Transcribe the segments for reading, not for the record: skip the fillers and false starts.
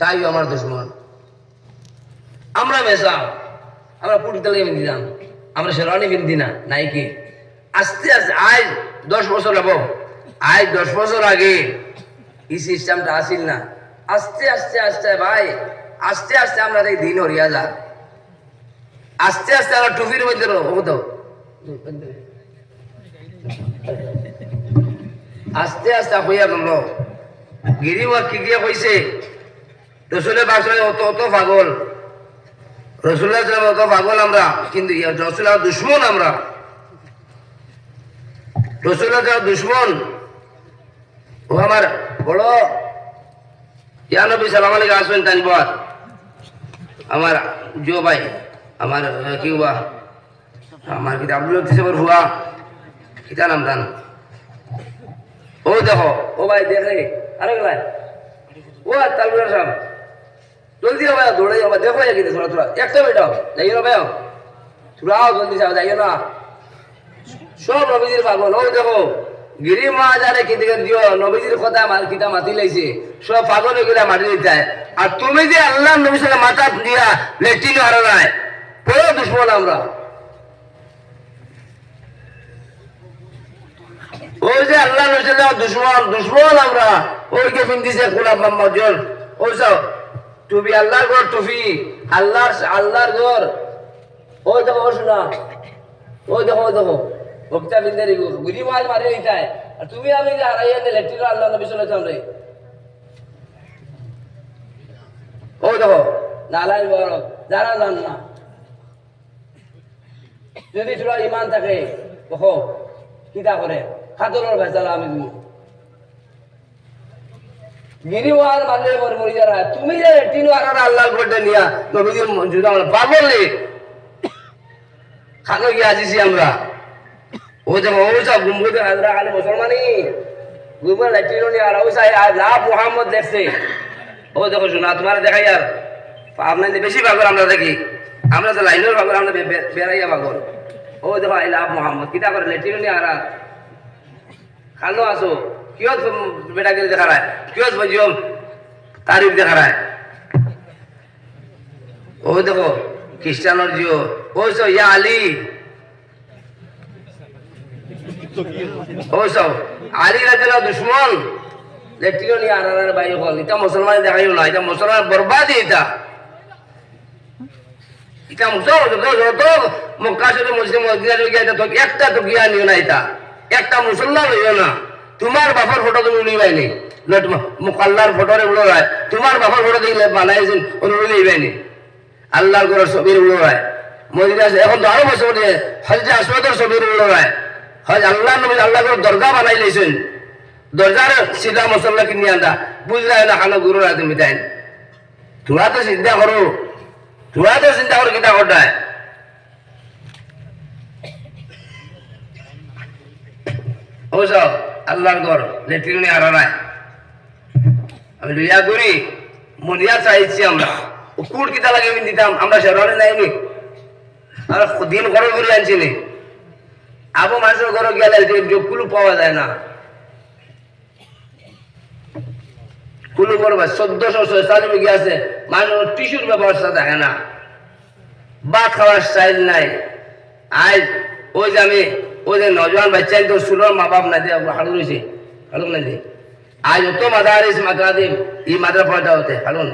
তাই আমার দুশ্মন। আমরা মেসাম, আমরা পুটি তেলে বিন্দি দাম, আমরা শেরওয়ানি বিন্দি না নাইকি। আস্তে আস্তে আজ 10 বছর হবো, আজ 10 বছর আগে এই সিস্টেমটা আসিল না। আস্তে আস্তে আস্তে ভাই, আস্তে আস্তে আমরা এই দিন হরিয়া যা, আস্তে আস্তে আমরা টুপির মধ্যে হতো, আস্তে আস্তে হইয়া গেল। গিরিবা কি দিয়ে কইছে রসুলের বাসনে অত অত পাগল, রসুল্লাহ অত পাগল আমরা, কিন্তু রসুল্লাহ দুশ্মন। আমরা রসুল্লাহ দুশ্মন। ও আমার বড় ইয়া নবী সালাম আলাইকুম আসবেন তানবাদ আমার জো ভাই, আমার কি হুয়া, আমার কি আব্দুল লতিফ সাহেবের হুয়া কিতা নাম জান। ও দেখো, ও ভাই দেখে আরে ভাই, ও তালবুরা সাহেব জলদি ভাই, দৌড়ে যাও, দেখো কিন্তু থোড়া থোড়া একটা বেটাও যাইও না ভাই, থোড়া জলদি যাও, যাইও না। সব নবীজির পাগল। ও দেখো গিরি মহাজারে কিন্তু দিও নবীজির কথা কিতা মাতি লাইছে, সব পাগল এগুলা মাটি দিতে। আর তুমি যে আল্লাহ নবীর সাথে মাথা দিয়া লেট্রিন হারা নাই, পুরো দুশ্মন আমরা। ওই যে আল্লাহ নবীর সাথে দুশ্মন, দুশ্মন আমরা। ওইকে বিন্দিছে গোলাপ মোহাম্মদ জন, ওই সব টুপি আল্লাহর ঘর, টুপি আল্লাহর ঘর। ওই দেখো, ও শোনা, ওই দেখো, ওই দেখো ভক্তা বিন্দের গুরি মাছ মারি নিতায়। আর তুমি আমি যে হারাইয়া দিলে টিলো আল্লাহ নবী সাল্লাল্লাহু আলাইহি ওয়াসাল্লাম। ও দেখো নালাই বড় যারা জান না, যদি তোরা ইমান থাকে দেখো কিতা করে খাতরের ভেজাল। আমি গিরিওয়াল মারলে মরে মরি যারা, তুমি যে টিনো আর আল্লাহর ঘরটা নিয়া নবীজির জুদা পাগল খানো গিয়ে আসিছি আমরা। ও দেখো, ও সব গুম্বুদে হাজরা খালি মুসলমানি গুম্বুর লাইটিনো নিয়ে আর ও সাই লাভ মোহাম্মদ দেখছে। ও দেখো শোনা, তোমার দেখাই আর আপনাদের বেশি পাগল আমরা দেখি, আমরা তো লাইনের পাগল, আমরা বেড়াইয়া পাগল। ও দেখো আই লাভ মোহাম্মদ কিতা করে লাইটিনো নিয়ে আর খানো আসো, কিয় বেটাকে দেখা রায়, কিয় বুঝিও তারিফ দেখা রায়। ও দেখো খ্রিস্টানোর জিও, ও সব ইয়া আলী, ও সব আলী রাজা দুশ্মন লেট্রিনো নিয়ে আর বাইরে হল। এটা মুসলমান দেখাইও না, এটা মুসলমান বরবাদি। এটা এটা মুসলমান মক্কা শুধু মুসলিম মদিনা গিয়া তো একটা তো গিয়া নিও না, এটা একটা মুসলমান হইও না। তোমার বাপর ফটো তুমি নিবাইনি, মোকাল্লার ফটোরে উড়ো রায়, তোমার বাপর ফটো দেখলে বানাইছেন অনুরোধ নিবাইনি। আল্লাহর ঘরের ছবির উড়ো রায় মদিনা, এখন তো আরো বছর হজরত আসওয়াদের ছবির উড়ো রায়। হজ আল্লাহ নবী আল্লাহ করে দরগা বানাই লাইছেন, দরজার সিধা মশল্লা কিনে আনতা বুঝলাই না খানো গুরু রায়। তুমি তাই তোরা তো চিন্তা করো, তোরা তো চিন্তা করো কিতা করতায়। ও সব আল্লাহর ঘর লেট্রিনে হারা নাই। আমি লইয়া করি মরিয়া চাইছি আমরা, কুট কিতা লাগে আমি দিতাম, আমরা শেরওয়ানি নাইনি, আমরা দিন ঘরে ঘুরে আনছি নি। আবু মানুষের ঘরে গেলে কুলু পাওয়া যায় না, কুলু করবে 1446 গিয়েছে, মানুষ টিস্যুর ব্যবস্থা দেখে না, ভাত খাওয়ার স্টাইল নাই। আজ ওই যে আমি ওই যে নজওয়ান বাচ্চা তো সুলোর মা বাপ না দিয়ে হাড়ু রয়েছে, হাড়ুন না দিয়ে আজ অত মাদারিস মাকাদিম এই মাদ্রা পড়াটা হতে হাড়ুন।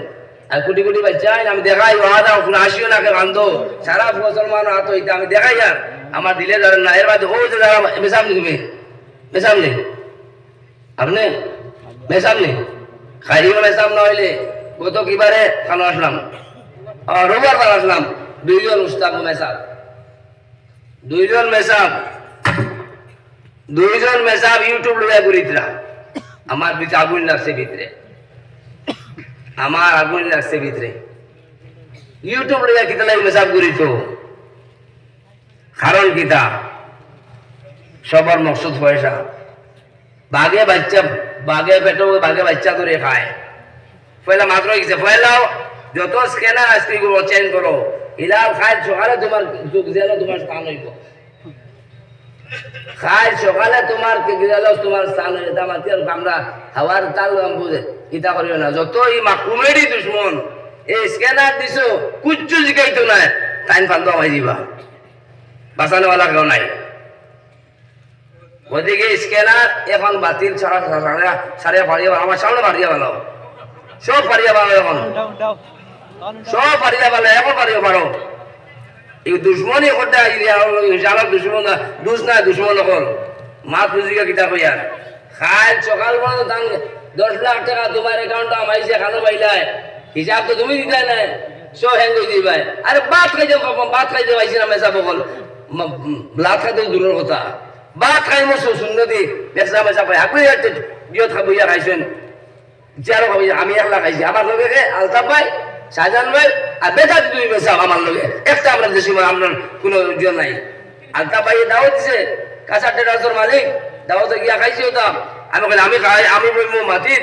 আর কোটি কোটি বাচ্চা আমি দেখাই ওয়াদা কোনো আসিও না কে বান্ধব সারা মুসলমান হাত হইতে আমি দেখাই আর আমার দিলে ধরেন না। এর বাদে ও যে যারা মেসামনি, তুমি মেসামনি, আপনি মেসামনি খাইও মেসাম না হইলে গত কিবারে খানো আসলাম, রোববার বার আসলাম, 2 জন উস্তাদ মেসাব, 2 জন মেসাব, 2 জন মেসাব ইউটিউব লইয়া করিতরা। আমার ভিতরে আগুন লাগছে, ভিতরে আমার আগুন লাগছে, ভিতরে ইউটিউব লইয়া কিতা লাগে মেসাব করিত। কারণ কিতা সবার মকসদ পয়সা, বাঘে বাচ্চা, বাঘে পেটো বাঘে বাচ্চা ধরে খায়। পয়লা মাত্র গেছে, পয়লাও যত স্ক্যানার আজকে চেঞ্জ করো, ইলাও খায় সকালে তোমার যুগ দিলে তোমার স্থান হইব। খাই সকালে তোমার কে গিরালো তোমার স্থান হয়ে যেতাম আমরা হাওয়ার তাল বুঝে ইটা করিও না যত ই মাকুমেরই দুশ্মন এই স্ক্যানার দিছো কুচ্ছু জিকাইতো না টাইম ফালতো আমায় দিবা বাঁচানোওয়ালা কেউ নাই ওদিকে স্ক্যানার এখন বাতিল ছাড়া সারিয়া পারিয়া আমার সামনে পারিয়া ভালো সব পারিয়া ভালো এখন সব পারিয়া ভালো এখন পারিয়া পারো এই দুশ্মনই করতে জানার দুশ্মন দুষ নাই দুশ্মন হল মা পুঁজিকে কিতা কইয়ার খাই সকাল পর্যন্ত দান 10 লাখ টাকা তোমার অ্যাকাউন্টে আমাইছে খানো পাইলাই হিসাব তো তুমি দিতে নাই সব হ্যাং করে দিবাই আরে ভাত খাইতে পাইছি না মেসা বকল ভাত খাইতে দূরের কথা ভাত খাই মো শূন্য দি মেসা মেসা পাই আপনি বিয়ত খাবইয়া খাইছেন যারও খাবি আমি একলা খাইছি আমার লগে আলতা পাই শাহজাহান ভাই আর বেচা দুই বেচা আমার লগে একটা আমরা দেশি আপনার কোনো ইয়ে নাই আলতা পাই দাওয়াত দিছে কাঁচা টেরাসের মালিক দাওয়াতে গিয়া খাইছি ওটা আমি বলি আমি খাই আমি বলবো মাটির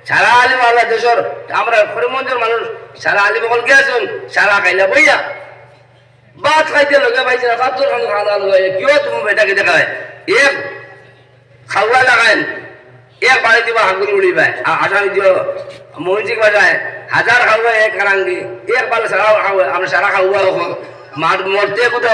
সারা আলিম আল্লাহ দেশের আমরা করিমগঞ্জের মানুষ সারা আলিম বকল গিয়েছেন সারা খাইলা বইয়া ভাত খাইতে লগে পাইছে না সাতজন খাওয়া লগে কিয় তুমি বেটাকে দেখায় এক খাওয়া লাগায় এক বাড়ি দিবা হাগুলি উড়ি পায় আসামি দিও মহিষিক বাজায় 1000 খাওয়া এক কারাঙ্গি এক বালে সারা খাওয়া আমরা সারা খাওয়া মরতে কোথাও